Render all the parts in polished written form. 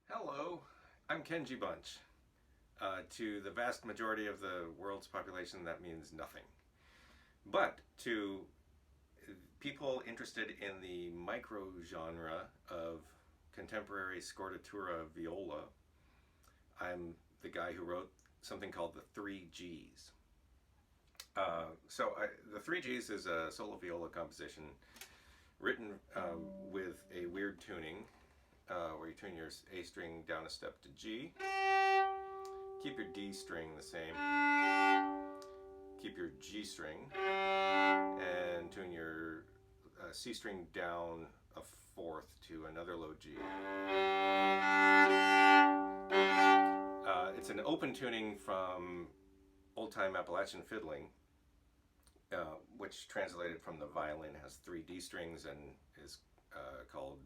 Hello, I'm Kenji Bunch. To the vast majority of the world's population, that means nothing. But to people interested in the micro genre of contemporary scordatura viola, I'm the guy who wrote something called the Three Gs. The Three Gs is a solo viola composition written with a weird tuning where you tune your A string down a step to G, keep your D string the same, keep your G string, and tune your C string down a fourth to another low G. It's an open tuning from old-time Appalachian fiddling, which translated from the violin has three D strings and is called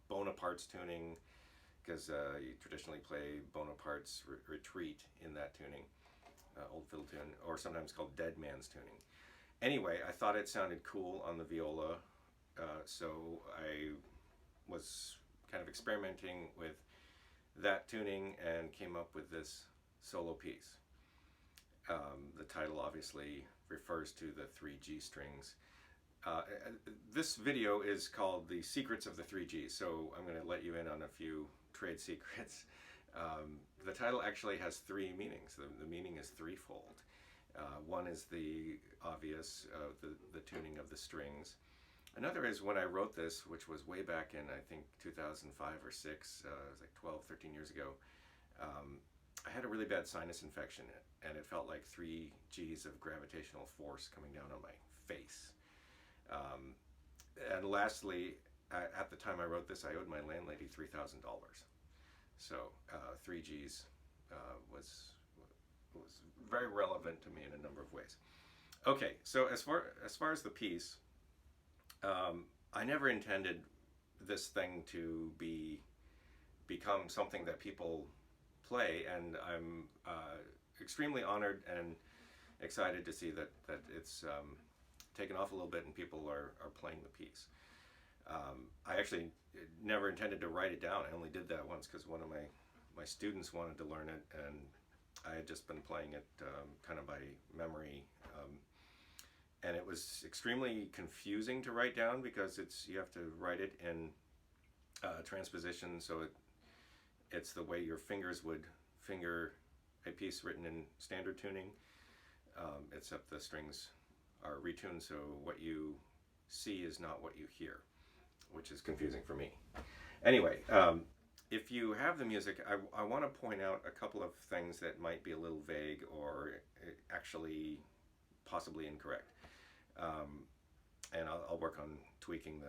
Bonaparte's tuning, because you traditionally play Bonaparte's retreat in that tuning, old fiddle tune, or sometimes called Dead Man's tuning. Anyway, I thought it sounded cool on the viola, so I was kind of experimenting with that tuning and came up with this solo piece. The title obviously refers to the three G strings. This video is called The Secrets of the Three Gs, so I'm going to let you in on a few trade secrets. The title actually has three meanings. The meaning is threefold. One is the obvious, the tuning of the strings. Another is when I wrote this, which was way back in, I think, 2005 or 6, it was like 12, 13 years ago. I had a really bad sinus infection, and it felt like 3 Gs of gravitational force coming down on my face. And lastly, at the time I wrote this, I owed my landlady $3,000. So 3 Gs was very relevant to me in a number of ways. Okay, so as far as the piece, I never intended this thing to become something that people play, and I'm extremely honored and excited to see that it's taken off a little bit and people are playing the piece. I actually never intended to write it down. I only did that once because one of my students wanted to learn it, and I had just been playing it kind of by memory. And it was extremely confusing to write down because you have to write it in transposition, so it's the way your fingers would finger a piece written in standard tuning, except the strings are retuned, so what you see is not what you hear, which is confusing for me. Anyway, if you have the music, I want to point out a couple of things that might be a little vague or actually possibly incorrect. And I'll work on tweaking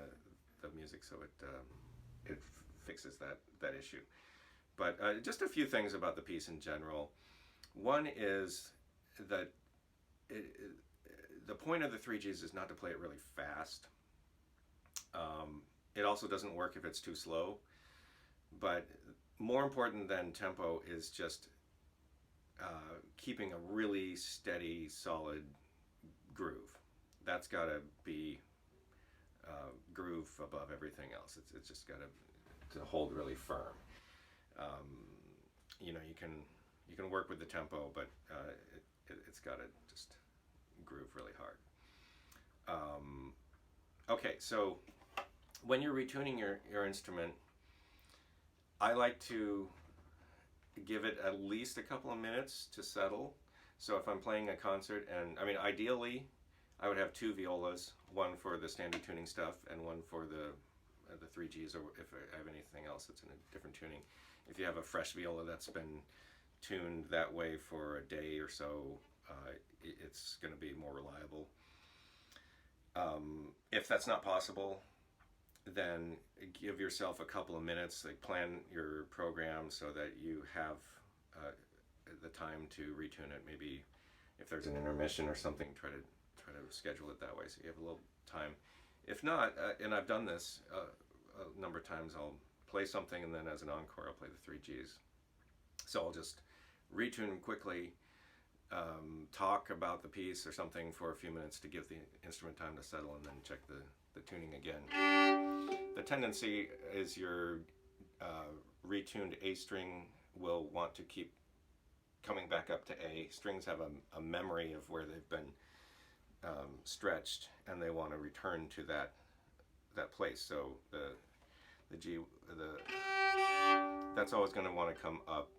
the music so it fixes that issue. But just a few things about the piece in general. One is that the point of the 3 Gs is not to play it really fast. It also doesn't work if it's too slow. But more important than tempo is just keeping a really steady, solid groove. That's got to be groove above everything else. It's just got to hold really firm. You know, you can work with the tempo, but it's got to just groove really hard. Okay, so when you're retuning your instrument, I like to give it at least a couple of minutes to settle. So if I'm playing a concert, and I mean, ideally, I would have 2 violas, one for the standard tuning stuff and one for the 3 Gs, or if I have anything else that's in a different tuning. If you have a fresh viola that's been tuned that way for a day or so, it's going to be more reliable. If that's not possible, then give yourself a couple of minutes, like plan your program so that you have the time to retune it. Maybe if there's an intermission or something, try to schedule it that way so you have a little time. If not, and I've done this a number of times, I'll play something and then as an encore I'll play the 3 Gs. So I'll just retune quickly, talk about the piece or something for a few minutes to give the instrument time to settle, and then check the tuning again. The tendency is your retuned A string will want to keep coming back up to A. Strings have a memory of where they've been stretched, and they want to return to that place. So the G, that's always going to want to come up.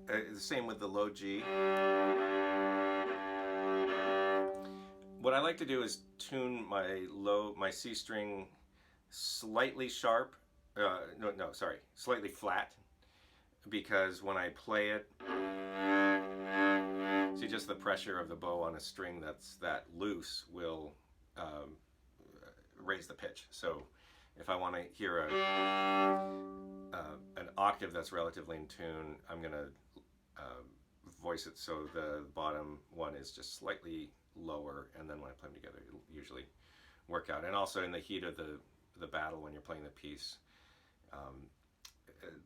The same with the low G. What I like to do is tune my C string slightly sharp. Slightly flat, because when I play it, see, just the pressure of the bow on a string that's that loose will raise the pitch. So if I want to hear an octave that's relatively in tune, I'm going to voice it so the bottom one is just slightly lower, and then when I play them together, it'll usually work out. And also in the heat of the battle, when you're playing the piece,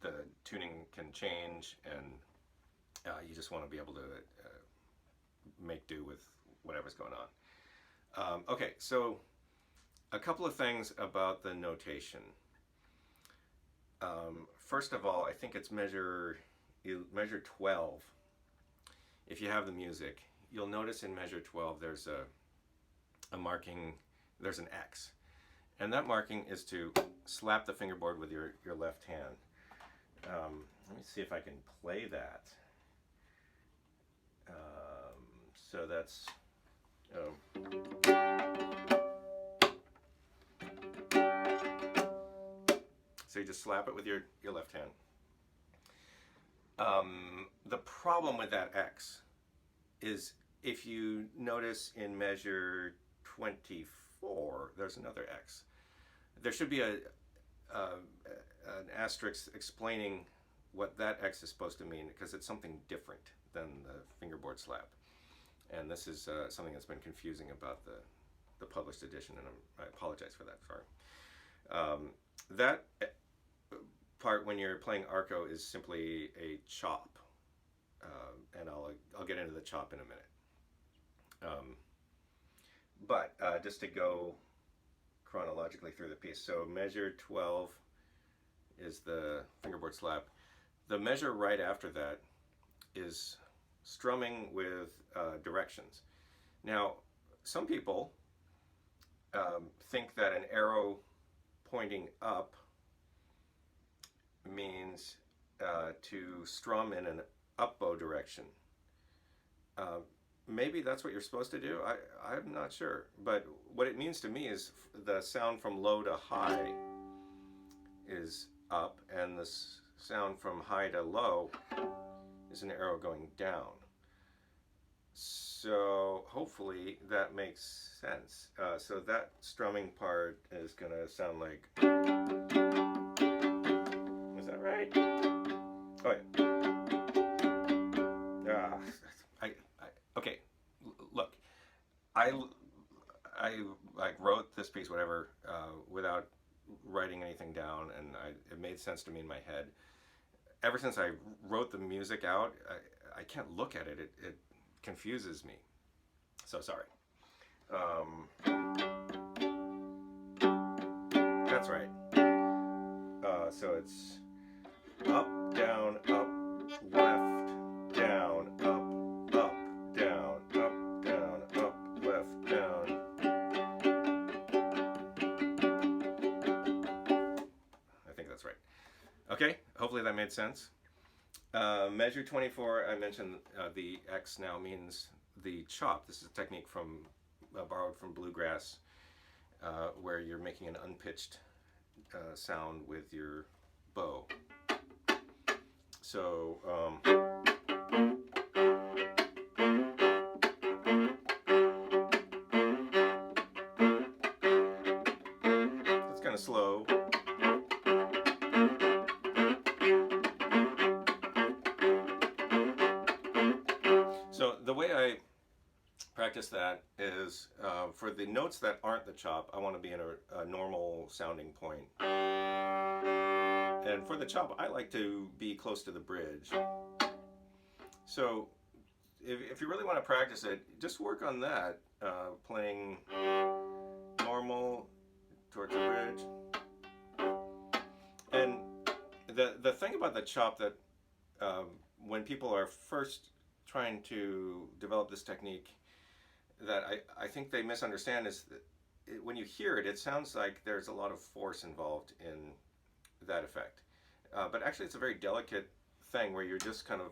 the tuning can change, and you just want to be able to make do with whatever's going on. Okay, so a couple of things about the notation. First of all, I think it's measure 12. If you have the music, you'll notice in measure 12 there's a marking, there's an X. And that marking is to slap the fingerboard with your left hand. Let me see if I can play that. So that's... So you just slap it with your left hand. The problem with that X is, if you notice in measure 24, there's another X. There should be an asterisk explaining what that X is supposed to mean, because it's something different than the fingerboard slap. And this is something that's been confusing about the published edition, and I apologize for that. Sorry. That part, when you're playing arco, is simply a chop, and I'll get into the chop in a minute. But just to go chronologically through the piece, so measure 12 is the fingerboard slap. The measure right after that is strumming with directions. Now, some people think that an arrow pointing up means to strum in an up bow direction. Maybe that's what you're supposed to do. I'm not sure. But what it means to me is the sound from low to high is up, and the sound from high to low is an arrow going down. So hopefully that makes sense. So that strumming part is going to sound like... Is that right? Oh, yeah. Okay, look, I like wrote this piece, whatever, without writing anything down, and it made sense to me in my head. Ever since I wrote the music out, I can't look at it. It confuses me. So sorry. That's right. So it's up, down, up, left, down, up, down, up, down, up, left, down. I think that's right. Okay, hopefully that made sense. Measure 24, I mentioned the X now means the chop. This is a technique borrowed from bluegrass, where you're making an unpitched sound with your bow. So that's kind of slow. So the way I practice that is, for the notes that aren't the chop, I want to be in a normal sounding point. And for the chop, I like to be close to the bridge. So if you really want to practice it, just work on that, playing normal towards the thing about the chop that when people are first trying to develop this technique that I think they misunderstand is that when you hear it, it sounds like there's a lot of force involved in that effect. But actually, it's a very delicate thing where you're just kind of,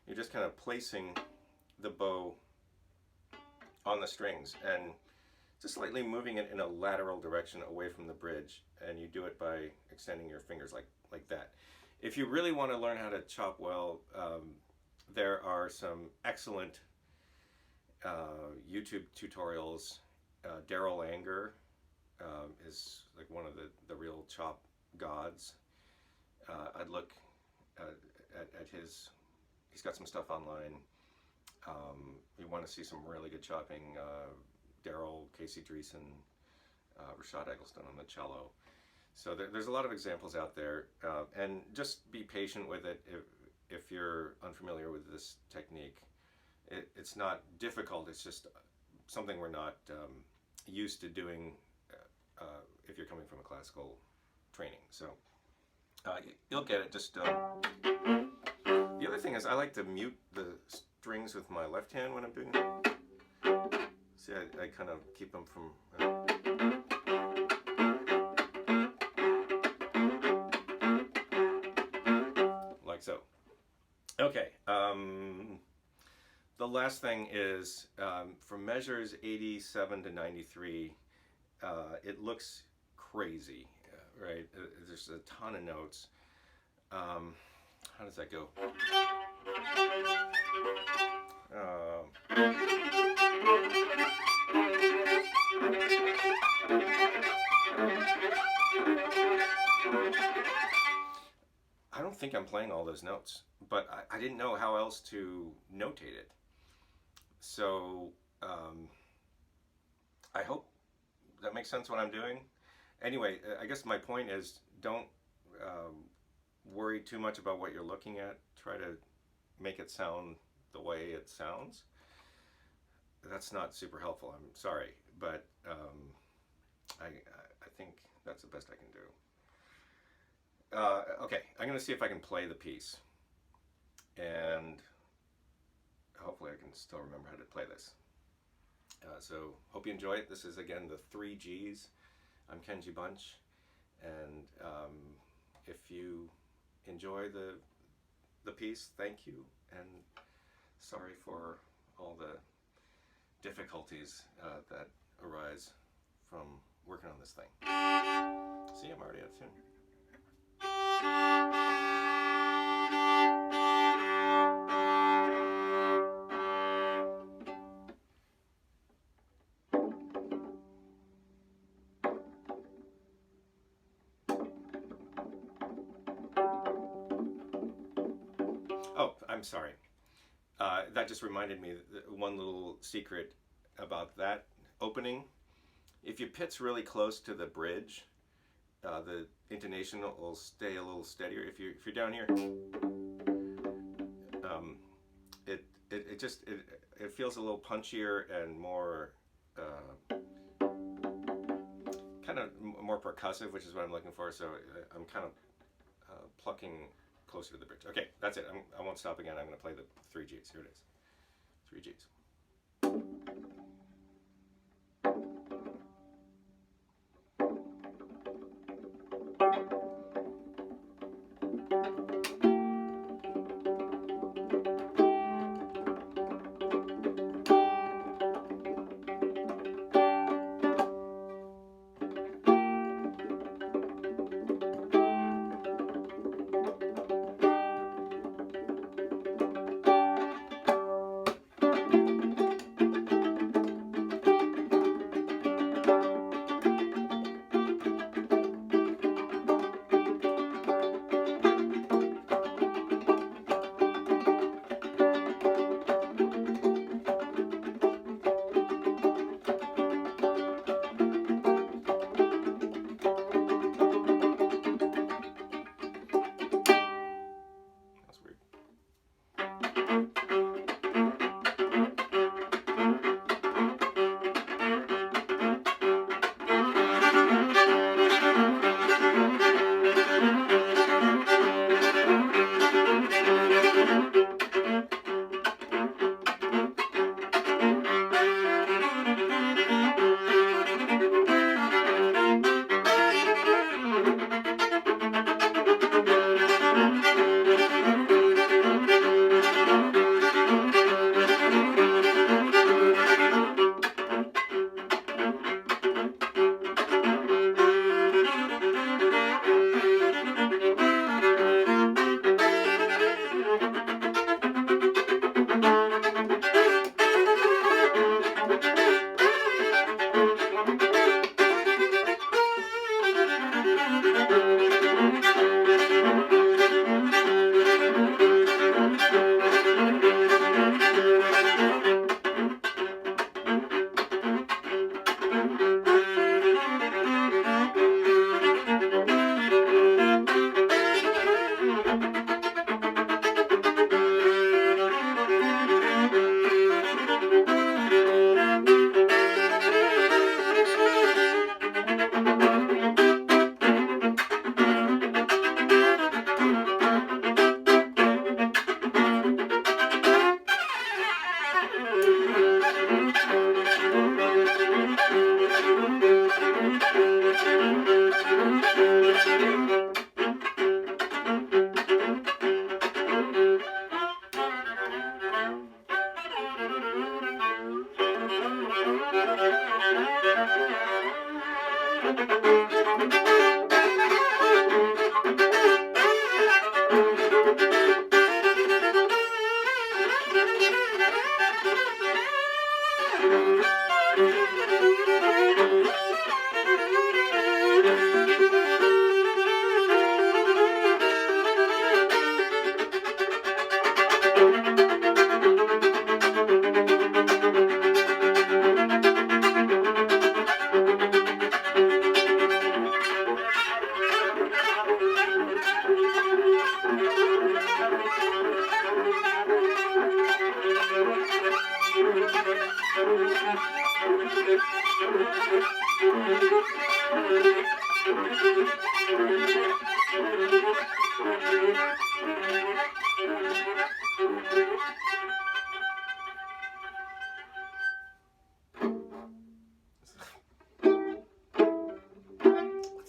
you're just kind of placing the bow on the strings and just slightly moving it in a lateral direction away from the bridge, and you do it by extending your fingers like that. If you really want to learn how to chop well, there are some excellent YouTube tutorials. Daryl Anger is like one of the real chop gods. I'd look at his, he's got some stuff online. You want to see some really good chopping, Daryl, Casey Dreesen, Rashad Eggleston on the cello. So there's a lot of examples out there, and just be patient with it if you're unfamiliar with this technique. It's not difficult, it's just something we're not used to doing if you're coming from a classical training. So you'll get it. Just the other thing is I like to mute the strings with my left hand when I'm doing it. See, I kind of keep them from like so. Okay, the last thing is from measures 87 to 93, it looks crazy, right? There's a ton of notes. How does that go? I don't think I'm playing all those notes, but I didn't know how else to notate it. So I hope that makes sense what I'm doing. Anyway, I guess my point is don't worry too much about what you're looking at. Try to make it sound the way it sounds. That's not super helpful, I'm sorry, but I think that's the best I can do. Okay, I'm going to see if I can play the piece, and hopefully I can still remember how to play this. So hope you enjoy it. This is again the 3 Gs. I'm Kenji Bunch, and if you enjoy the piece, thank you, and sorry for all the difficulties that arise from working on this thing. See, I'm already out of tune. Oh, I'm sorry. That just reminded me that one little secret about that opening. If you pitch really close to the bridge, the intonation will stay a little steadier. If you're down here, it feels a little punchier and more kind of more percussive, which is what I'm looking for. So I'm kind of plucking closer to the bridge. Okay, that's it. I won't stop again. I'm going to play the 3 Gs. Here it is. 3 Gs.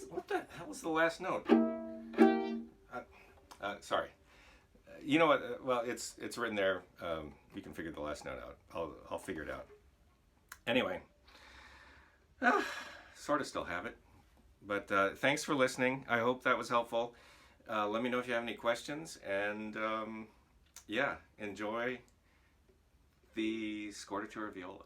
What the hell was the last note? Sorry. You know what? Well, it's written there. You can figure the last note out. I'll figure it out. Anyway, sort of still have it. But thanks for listening. I hope that was helpful. Let me know if you have any questions. And yeah, enjoy the Scordatura viola.